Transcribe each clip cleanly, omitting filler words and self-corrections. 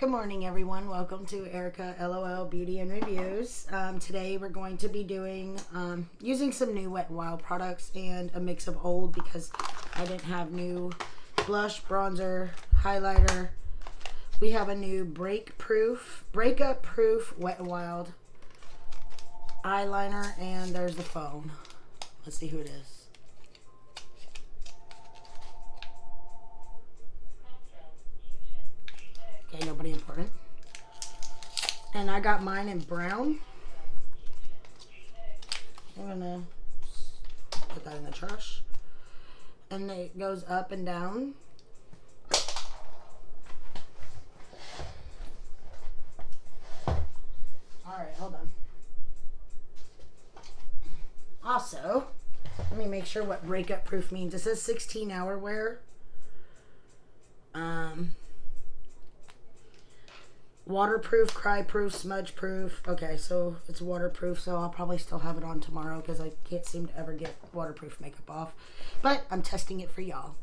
Good morning, everyone. Welcome to Erica LOL Beauty and Reviews. Today we're going to be doing using some new Wet n Wild products and a mix of old because I didn't have new blush, bronzer, highlighter. We have a new breakup proof Wet n Wild eyeliner, and there's the phone. Let's see who it is. Okay, nobody important. And I got mine in brown. I'm gonna put that in the trash. And it goes up and down. Alright, hold on. Also, let me make sure what breakup proof means. It says 16-hour wear. Waterproof, cry-proof, smudge-proof. Okay, so it's waterproof, so I'll probably still have it on tomorrow because I can't seem to ever get waterproof makeup off. But I'm testing it for y'all.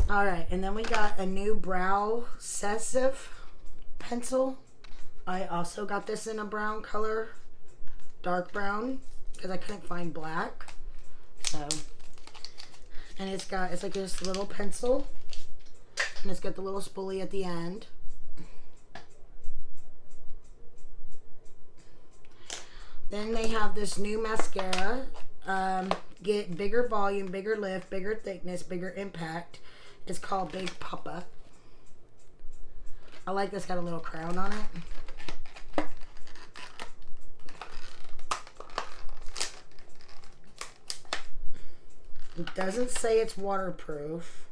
Alright, and then we got a new brow Sessive pencil. I also got this in a brown color, dark brown, because I couldn't find black. So, and it's like this little pencil, and it's got the little spoolie at the end. Then they have this new mascara. Get bigger volume, bigger lift, bigger thickness, bigger impact. It's called Big Papa. I like this, got a little crown on it. It doesn't say it's waterproof,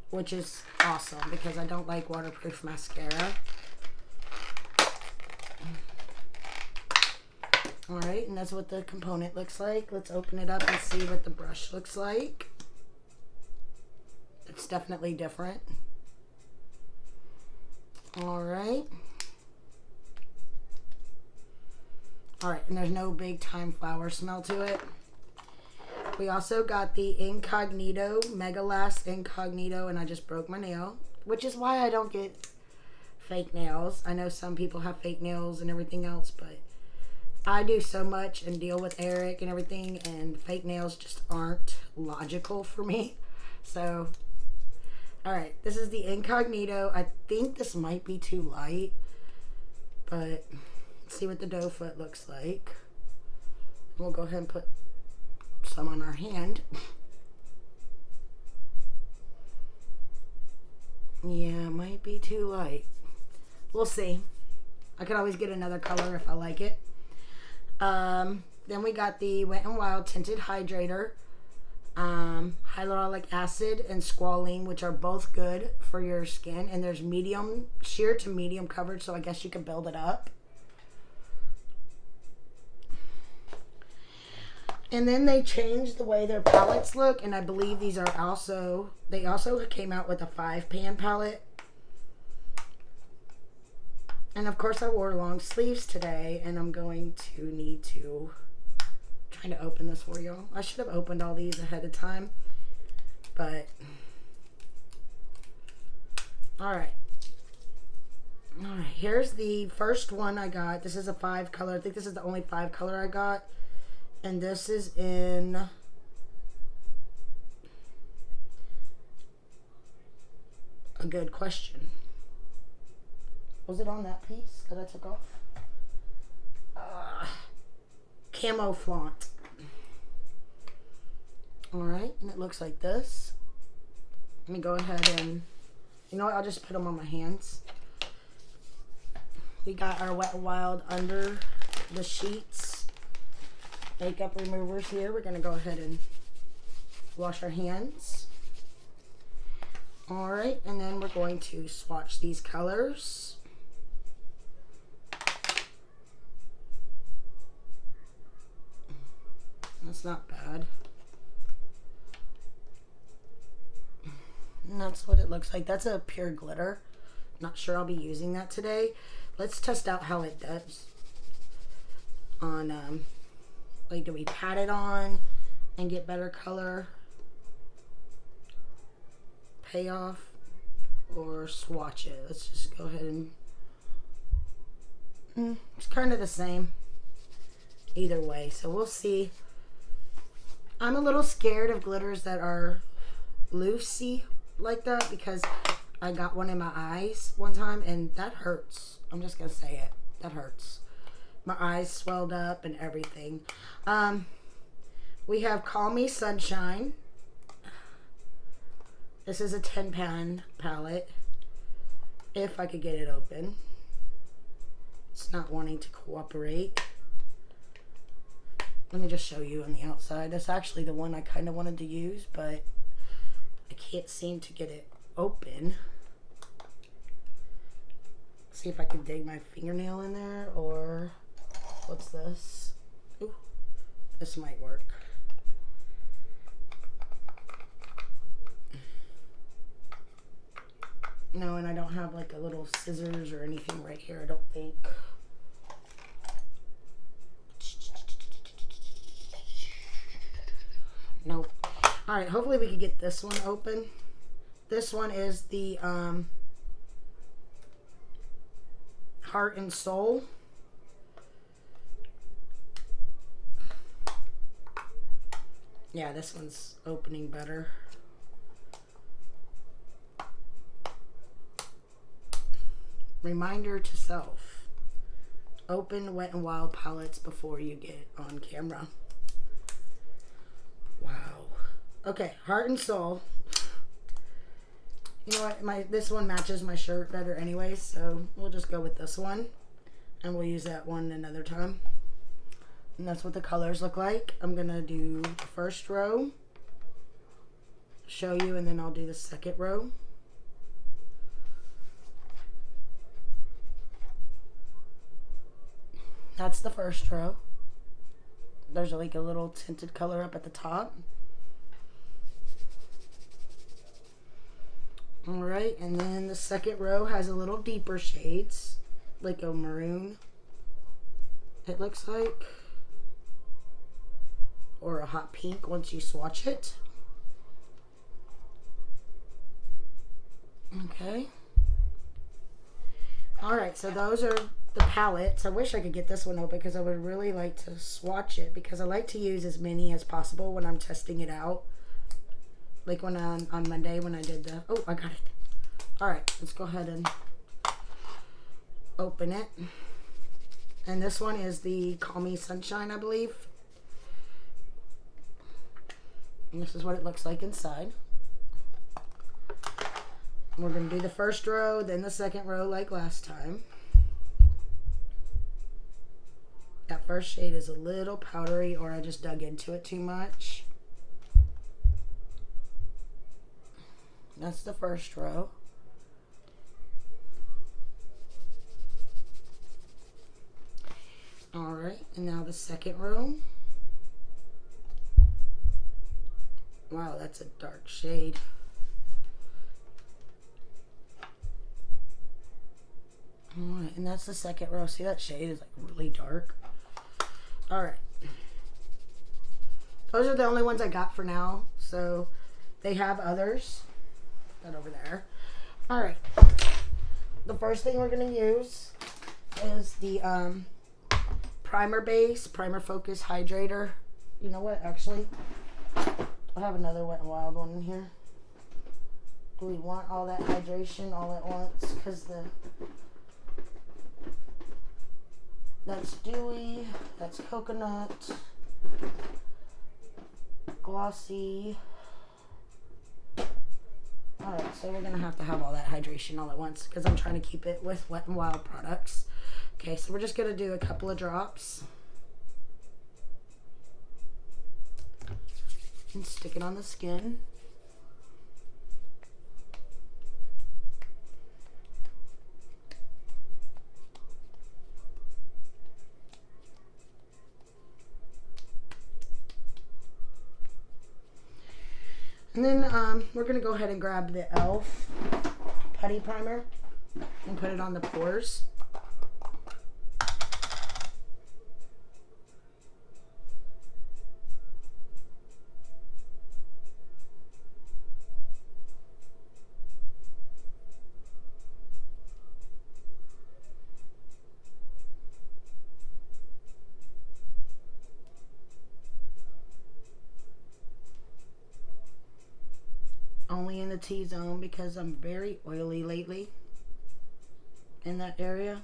which is awesome because I don't like waterproof mascara. Alright, and that's what the component looks like. Let's open it up and see what the brush looks like. It's definitely different. Alright. Alright, and there's no big time flower smell to it. We also got the Incognito, Mega Last Incognito, and I just broke my nail, which is why I don't get fake nails. I know some people have fake nails and everything else, but I do so much and deal with Eric and everything, and fake nails just aren't logical for me. So, alright, this is the Incognito. I think this might be too light, but let's see what the doe foot looks like. We'll go ahead and put some on our hand. Yeah, it might be too light. We'll see. I could always get another color if I like it. Then we got the Wet n Wild Tinted Hydrator, hyaluronic acid and squalene, which are both good for your skin. And there's medium, sheer to medium coverage, so I guess you can build it up. And then they changed the way their palettes look, and I believe these are also, they also came out with a 5-pan palette. And of course I wore long sleeves today, and I'm going to need to, trying to open this for y'all. I should have opened all these ahead of time, but, alright. Alright, here's the first one I got. This is a 5 color. I think this is the only 5 color I got. And this is in a good question. Was it on that piece that I took off? Camo Flaunt. Alright, and it looks like this. Let me go ahead and, you know what, I'll just put them on my hands. We got our Wet n Wild Under the Sheets makeup removers here. We're going to go ahead and wash our hands. Alright, and then we're going to swatch these colors. That's not bad. And that's what it looks like. That's a pure glitter. Not sure I'll be using that today. Let's test out how it does on, like, do we pat it on and get better color payoff, or or swatch it. Let's just go ahead and... it's kind of the same either way, so we'll see. I'm a little scared of glitters that are loosey like that because I got one in my eyes one time and that hurts. I'm just gonna say it. That hurts. My eyes swelled up and everything. We have Call Me Sunshine. This is a 10-pan palette. If I could get it open. It's not wanting to cooperate. Let me just show you on the outside. That's actually the one I kind of wanted to use, but I can't seem to get it open. See if I can dig my fingernail in there, or what's this? Ooh, this might work. No, and I don't have like a little scissors or anything right here, I don't think. Nope. Alright, hopefully we can get this one open. This one is the Heart and Soul. Yeah, this one's opening better. Reminder to self. Open Wet n Wild palettes before you get on camera. Wow. Okay, Heart and Soul. You know what? This one matches my shirt better anyways, so we'll just go with this one. And we'll use that one another time. And that's what the colors look like. I'm going to do the first row. Show you, and then I'll do the second row. That's the first row. There's like a little tinted color up at the top. Alright, and then the second row has a little deeper shades, like a maroon, it looks like, or a hot pink once you swatch it. Okay. Alright, so those are the palettes. I wish I could get this one open because I would really like to swatch it because I like to use as many as possible when I'm testing it out. Like when on Monday when I did the... Oh, I got it. Alright, let's go ahead and open it. And this one is the Call Me Sunshine, I believe. And this is what it looks like inside. We're going to do the first row, then the second row like last time. That first shade is a little powdery, or I just dug into it too much. That's the first row. Alright, and now the second row. Wow, that's a dark shade. Alright, and that's the second row. See, that shade is like really dark. Alright. Those are the only ones I got for now. So, they have others. That over there. Alright. The first thing we're going to use is the primer base, primer focus hydrator. You know what, actually, I have another Wet n Wild one in here. Do we want all that hydration all at once? Because that's dewy, that's coconut, glossy. Alright, so we're going to have all that hydration all at once because I'm trying to keep it with Wet n Wild products. Okay, so we're just going to do a couple of drops. And stick it on the skin. And then we're going to go ahead and grab the e.l.f. Putty Primer and put it on the pores. T-zone because I'm very oily lately in that area.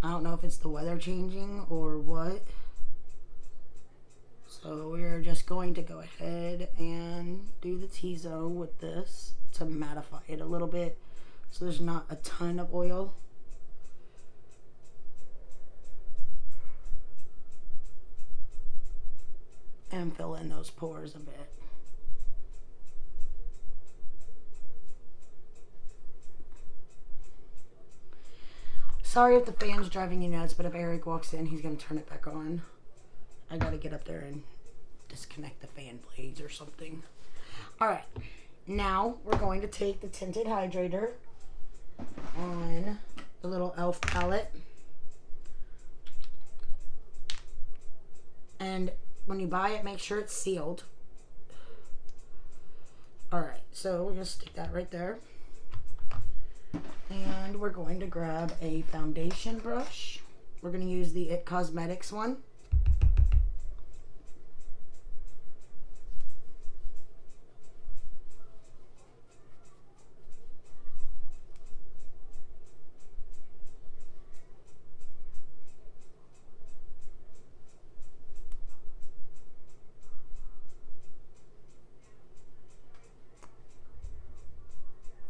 I don't know if it's the weather changing or what. So we're just going to go ahead and do the T-zone with this to mattify it a little bit so there's not a ton of oil. And fill in those pores a bit. Sorry if the fan's driving you nuts, but if Eric walks in, he's going to turn it back on. I got to get up there and disconnect the fan blades or something. Alright, now we're going to take the Tinted Hydrator on the little e.l.f. palette. And when you buy it, make sure it's sealed. Alright, so we're going to stick that right there. And we're going to grab a foundation brush. We're going to use the It Cosmetics one.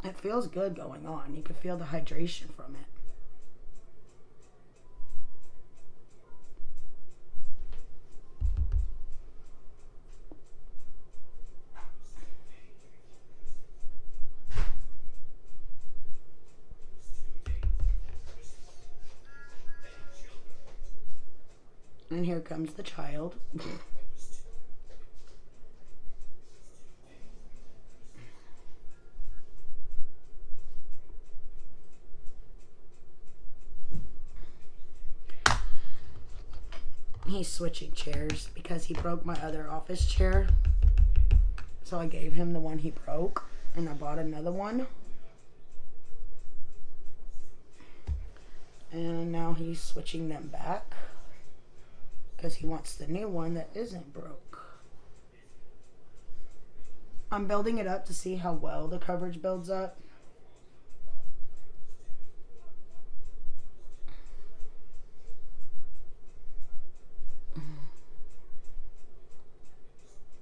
It feels good going on. You can feel the hydration from it. And here comes the child. He's switching chairs because he broke my other office chair. So I gave him the one he broke and I bought another one. And now he's switching them back because he wants the new one that isn't broke. I'm building it up to see how well the coverage builds up.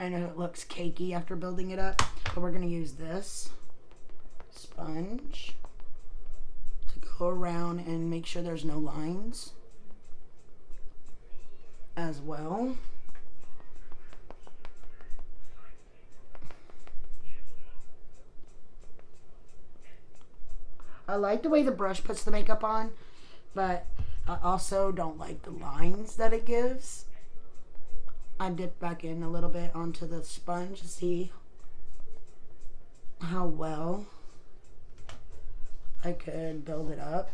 I know it looks cakey after building it up, but we're going to use this sponge to go around and make sure there's no lines as well. I like the way the brush puts the makeup on, but I also don't like the lines that it gives. I dipped back in a little bit onto the sponge to see how well I could build it up.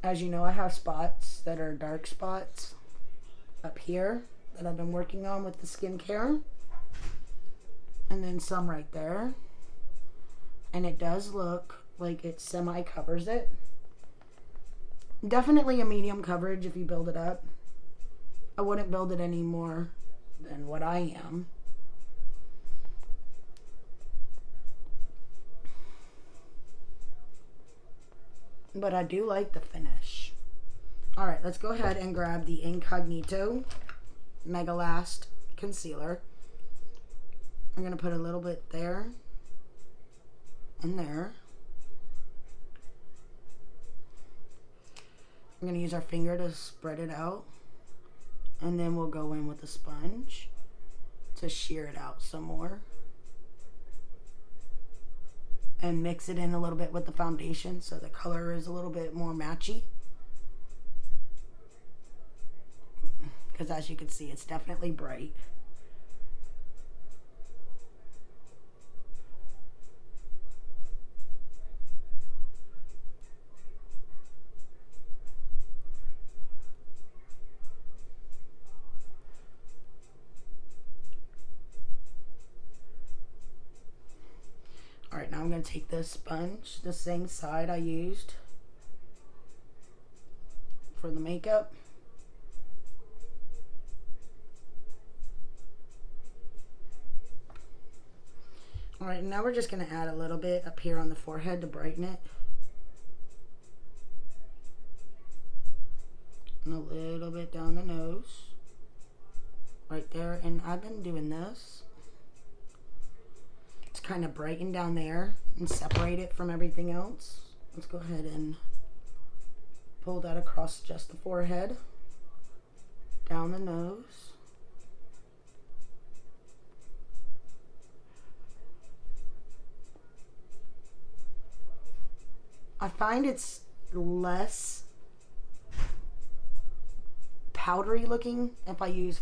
As you know, I have spots that are dark spots up here that I've been working on with the skincare. And then some right there. And it does look like it semi-covers it. Definitely a medium coverage if you build it up. I wouldn't build it any more than what I am. But I do like the finish. Alright, let's go ahead and grab the Incognito Mega Last Concealer. I'm going to put a little bit there and there. I'm going to use our finger to spread it out. And then we'll go in with a sponge to sheer it out some more. And mix it in a little bit with the foundation so the color is a little bit more matchy. Because as you can see, it's definitely bright. Alright, now I'm going to take this sponge, the same side I used for the makeup. Alright, now we're just going to add a little bit up here on the forehead to brighten it. And a little bit down the nose. Right there. And I've been doing this. It's kind of brighten down there and separate it from everything else. Let's go ahead and pull that across just the forehead. Down the nose. I find it's less powdery looking if I use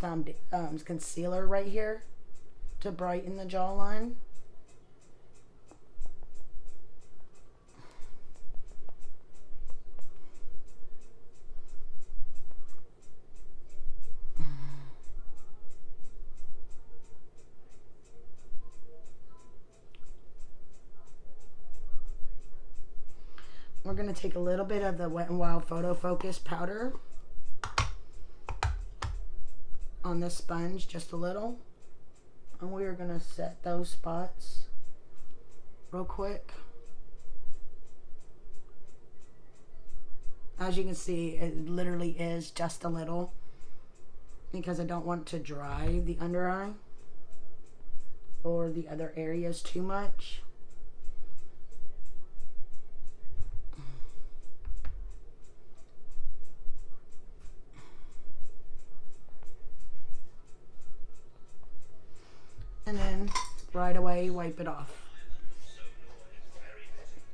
concealer right here to brighten the jawline. We're going to take a little bit of the Wet n Wild Photo Focus powder on this sponge, just a little. And we are going to set those spots real quick. As you can see, it literally is just a little because I don't want to dry the under eye or the other areas too much. And then right away wipe it off.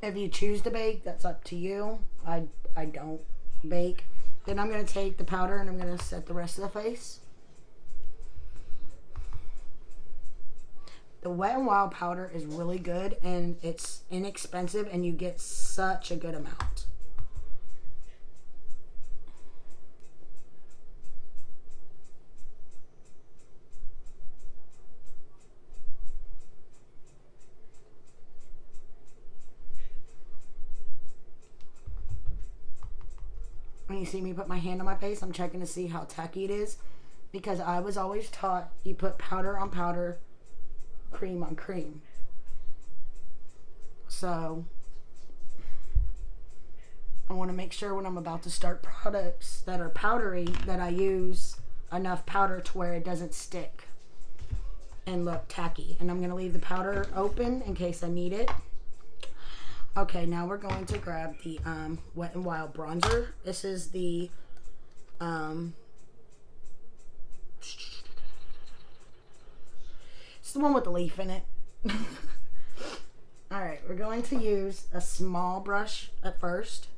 If you choose to bake, that's up to you. I don't bake. Then I'm going to take the powder and I'm going to set the rest of the face. The Wet n Wild powder is really good and it's inexpensive and you get such a good amount. When you see me put my hand on my face, I'm checking to see how tacky it is because I was always taught you put powder on powder, cream on cream. So I want to make sure when I'm about to start products that are powdery that I use enough powder to where it doesn't stick and look tacky. And I'm going to leave the powder open in case I need it. Okay, now we're going to grab the Wet n Wild bronzer. This is the it's the one with the leaf in it. Alright, we're going to use a small brush at first.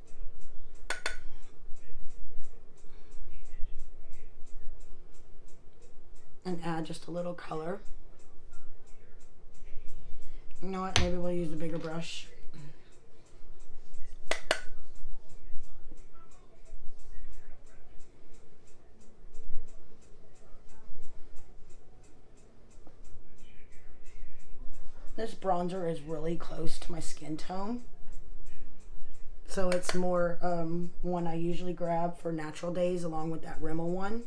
And add just a little color. You know what, maybe we'll use a bigger brush. This bronzer is really close to my skin tone. So it's more one I usually grab for natural days along with that Rimmel one.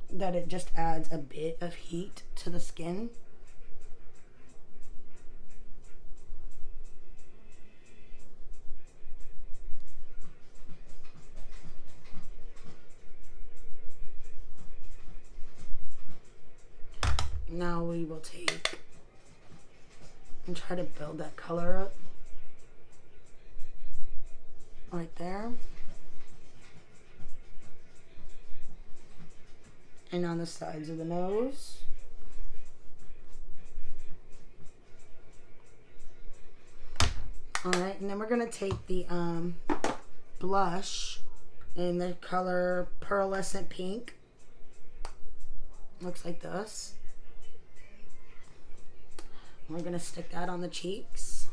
That it just adds a bit of heat to the skin. Now we will take and try to build that color up right there. And on the sides of the nose. Alright, and then we're going to take the blush in the color Pearlescent Pink. Looks like this. We're going to stick that on the cheeks.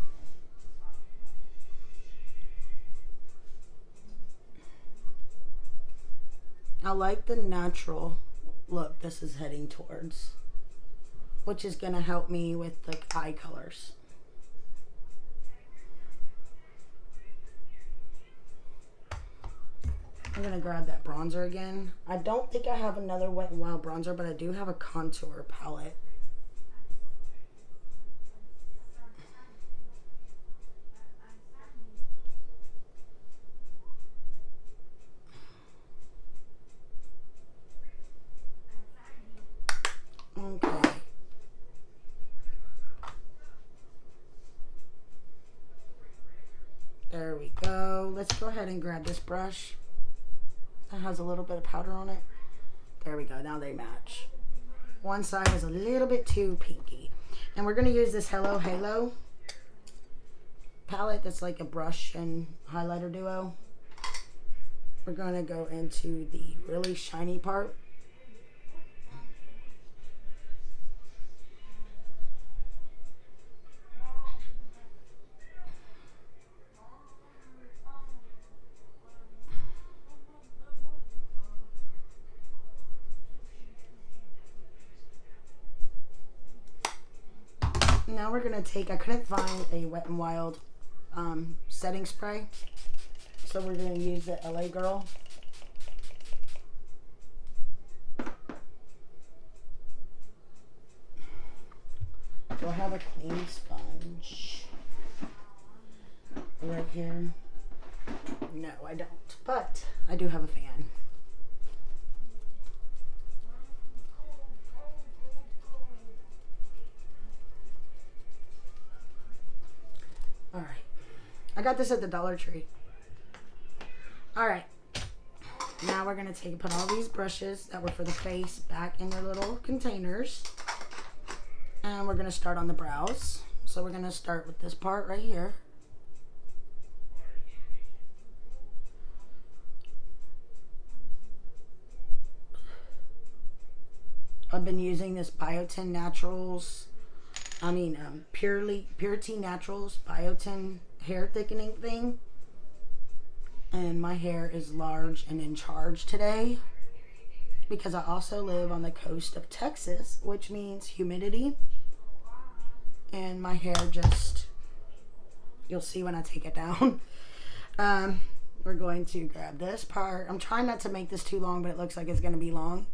I like the natural look this is heading towards, which is going to help me with the eye colors. I'm going to grab that bronzer again. I don't think I have another Wet n Wild bronzer, but I do have a contour palette. Okay. There we go. Let's go ahead and grab this brush. That has a little bit of powder on it. There we go. Now they match. One side is a little bit too pinky. And we're going to use this Hello Halo palette that's like a brush and highlighter duo. We're going to go into the really shiny part. Now we're going to take, I couldn't find a Wet n Wild setting spray, so we're going to use the LA Girl. Do I have a clean sponge right here? No, I don't, but I do have a fan. Alright, I got this at the Dollar Tree. Alright, now we're going to put all these brushes that were for the face back in their little containers. And we're going to start on the brows. So we're going to start with this part right here. I've been using this Biotin Naturals, Purity Naturals Biotin hair thickening thing. And my hair is large and in charge today because I also live on the coast of Texas, which means humidity. And my hair just, you'll see when I take it down. We're going to grab this part. I'm trying not to make this too long, but it looks like it's going to be long.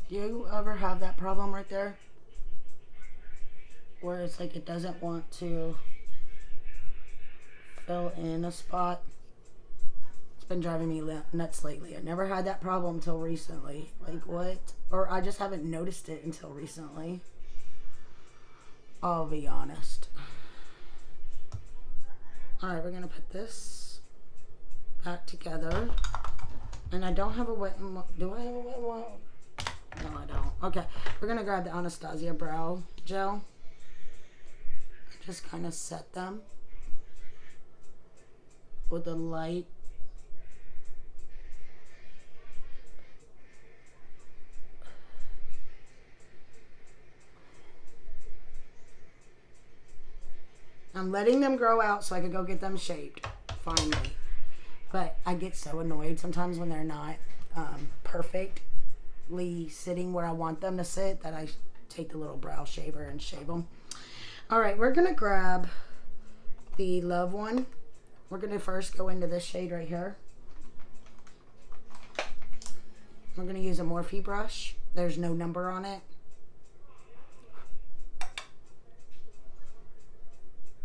Do you ever have that problem right there? Where it's like it doesn't want to fill in a spot? It's been driving me nuts lately. I never had that problem until recently. Like what? Or I just haven't noticed it until recently. I'll be honest. Alright, we're going to put this back together. And I don't have a wet and wild. Do I have a wet and wild? No, I don't. Okay, we're going to grab the Anastasia Brow Gel. Just kind of set them with a light. I'm letting them grow out so I can go get them shaped, finally. But I get so annoyed sometimes when they're not perfectly sitting where I want them to sit that I take the little brow shaver and shave them. Alright, we're going to grab the Love one. We're going to first go into this shade right here. We're going to use a Morphe brush. There's no number on it.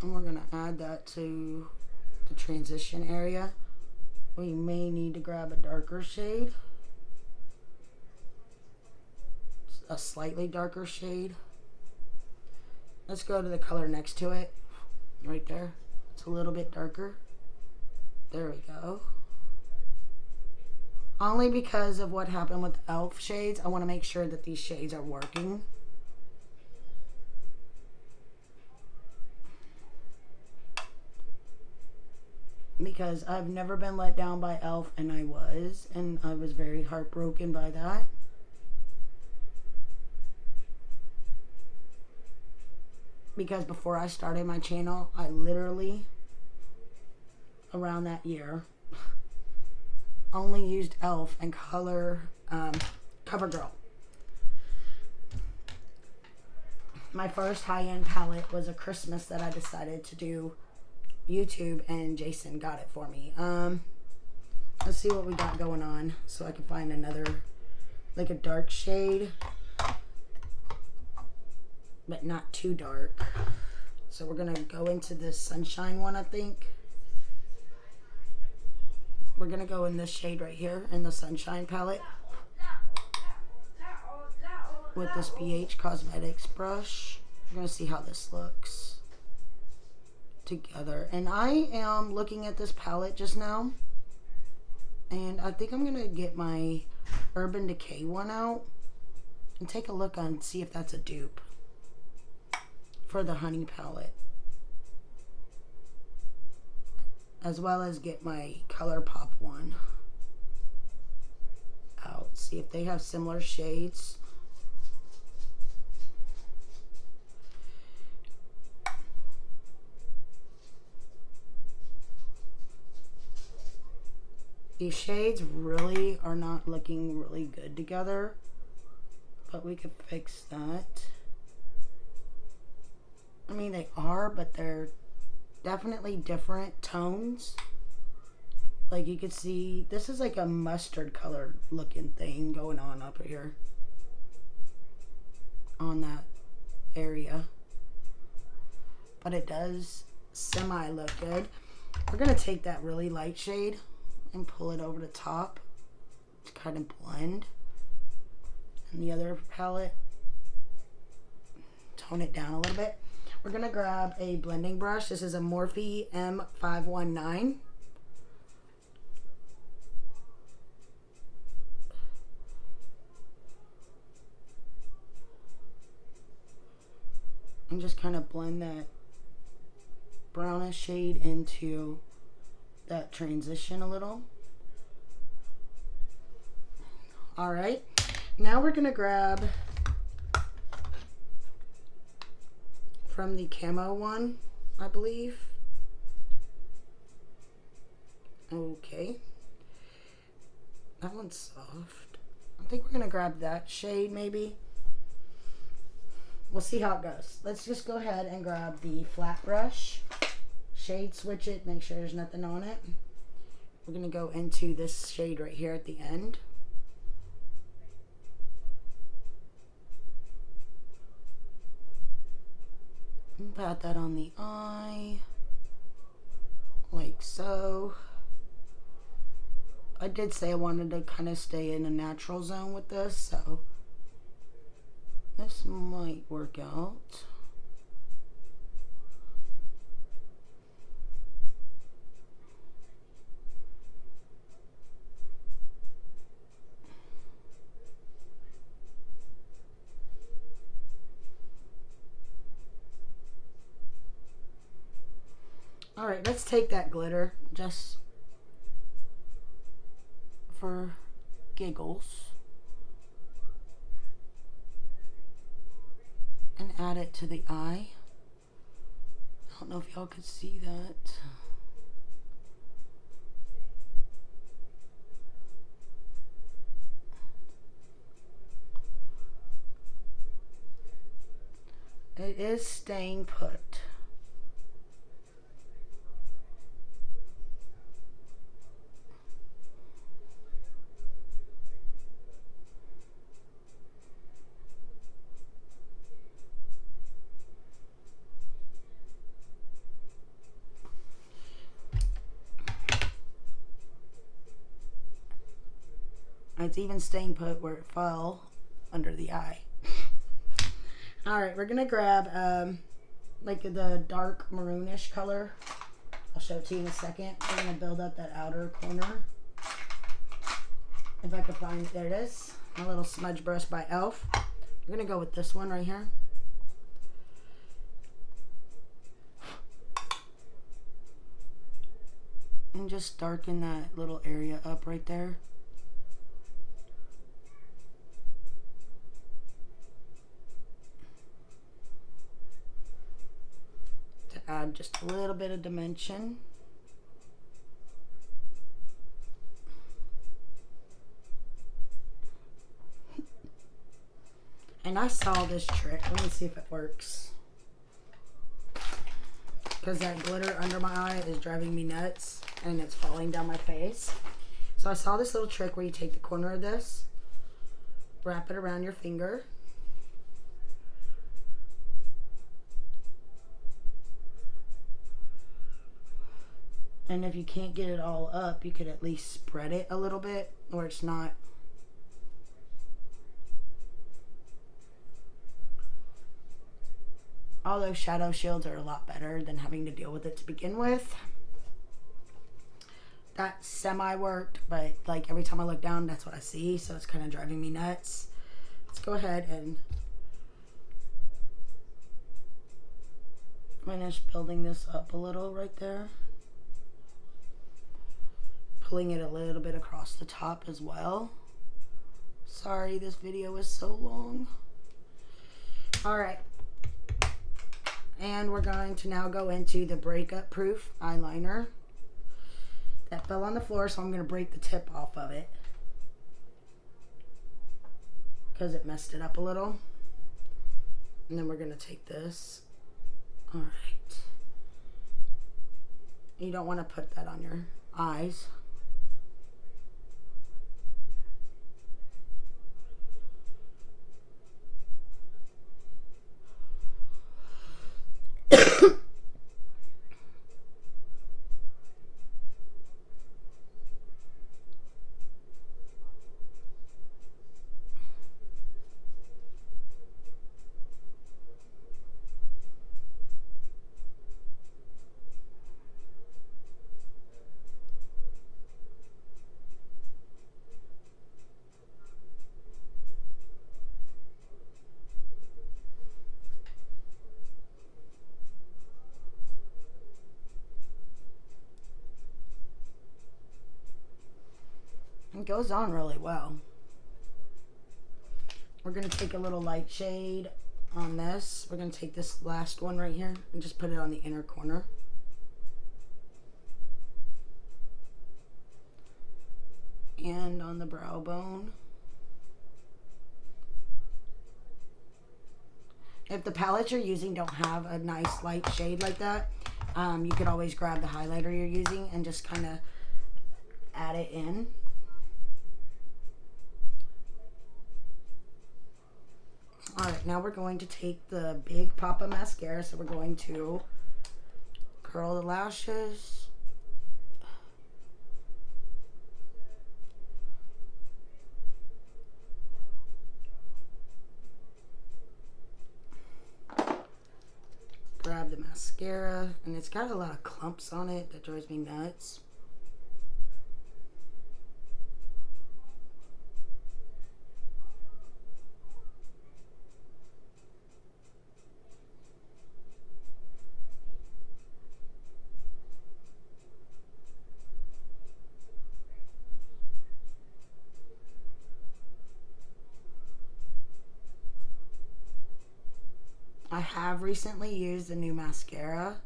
And we're going to add that to the transition area. We may need to grab a darker shade. A slightly darker shade. Let's go to the color next to it. Right there. It's a little bit darker. There we go. Only because of what happened with the e.l.f. shades, I want to make sure that these shades are working. Because I've never been let down by e.l.f. and I was very heartbroken by that. Because before I started my channel, I literally, around that year, only used e.l.f. and CoverGirl. My first high-end palette was a Christmas that I decided to do YouTube, and Jason got it for me. Let's see what we got going on so I can find another, like a dark shade, but not too dark. So we're gonna go into this Sunshine one, I think. We're gonna go in this shade right here in the Sunshine palette with this BH Cosmetics brush. We're gonna see how this looks together. And I am looking at this palette just now, and I think I'm gonna get my Urban Decay one out and take a look on, see if that's a dupe for the Honey palette, as well as get my Colourpop one out, see if they have similar shades. These shades really are not looking really good together, but we could fix that. I mean, they are, but they're definitely different tones. Like you could see, this is like a mustard colored looking thing going on up here on that area. But it does semi look good. We're going to take that really light shade and pull it over the top to kind of blend. And the other palette, tone it down a little bit. We're going to grab a blending brush. This is a Morphe M519. And just kind of blend that brownish shade into that transition a little. Alright, now we're going to grab from the camo one, I believe. Okay. That one's soft. I think we're going to grab that shade maybe. We'll see how it goes. Let's just go ahead and grab the flat brush. Shade switch it, make sure there's nothing on it. We're going to go into this shade right here at the end. Pat that on the eye, like so. I did say I wanted to kind of stay in a natural zone with this, so this might work out. Alright, let's take that glitter just for giggles and add it to the eye. don't know if y'all could see that. It is staying put. It's even staying put where it fell under the eye. Alright, we're going to grab like the dark maroonish color. I'll show it to you in a second. We're going to build up that outer corner. If I could find it. There it is. My little smudge brush by e.l.f. We're going to go with this one right here. And just darken that little area up right there. Add just a little bit of dimension. And I saw this trick. Let me see if it works. Because that glitter under my eye is driving me nuts and it's falling down my face. So I saw this little trick where you take the corner of this, wrap it around your finger, and if you can't get it all up, you could at least spread it a little bit where it's not. Although shadow shields are a lot better than having to deal with it to begin with. That semi worked, but like every time I look down, that's what I see. So it's kind of driving me nuts. Let's go ahead and finish building this up a little right there. Pulling it a little bit across the top as well. Sorry, this video is so long. Alright. And we're going to now go into the Breakup Proof eyeliner. That fell on the floor, so I'm going to break the tip off of it. Because it messed it up a little. And then we're going to take this. Alright. You don't want to put that on your eyes. It goes on really well. We're going to take a little light shade on this. We're going to take this last one right here and just put it on the inner corner. And on the brow bone. If the palettes you're using don't have a nice light shade like that, you could always grab the highlighter you're using and just kind of add it in. Alright, now we're going to take the big Papa Mascara, so we're going to curl the lashes. Grab the mascara, and it's got a lot of clumps on it that drives me nuts. I have recently used the new mascara,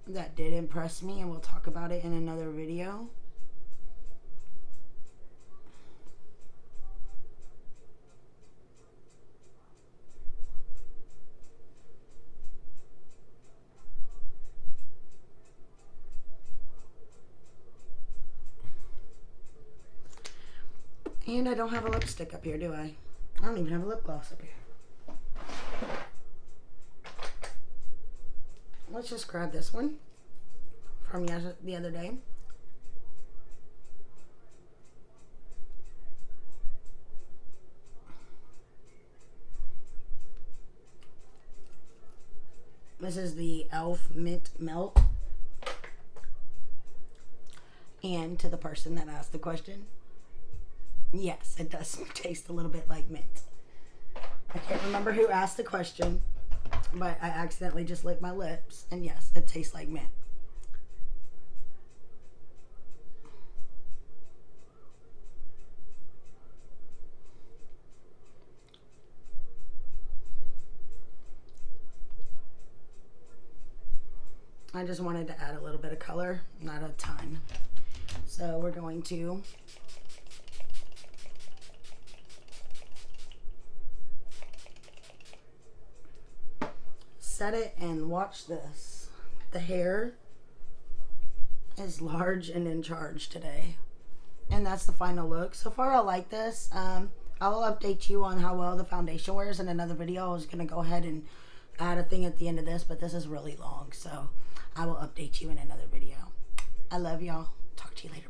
that did impress me, and we'll talk about it in another video. And I don't have a lipstick up here, do I? I don't even have a lip gloss up here. Let's just grab this one from the other day. This is the e.l.f. Mint Melt. And to the person that asked the question, yes, it does taste a little bit like mint. I can't remember who asked the question, but I accidentally just licked my lips, and yes, it tastes like mint. I just wanted to add a little bit of color, not a ton. So we're going to set it and watch this. The hair is large and in charge today. And that's the final look. So far I like this. I'll update you on how well the foundation wears in another video. I was going to go ahead and add a thing at the end of this, but this is really long. So I will update you in another video. I love y'all. Talk to you later.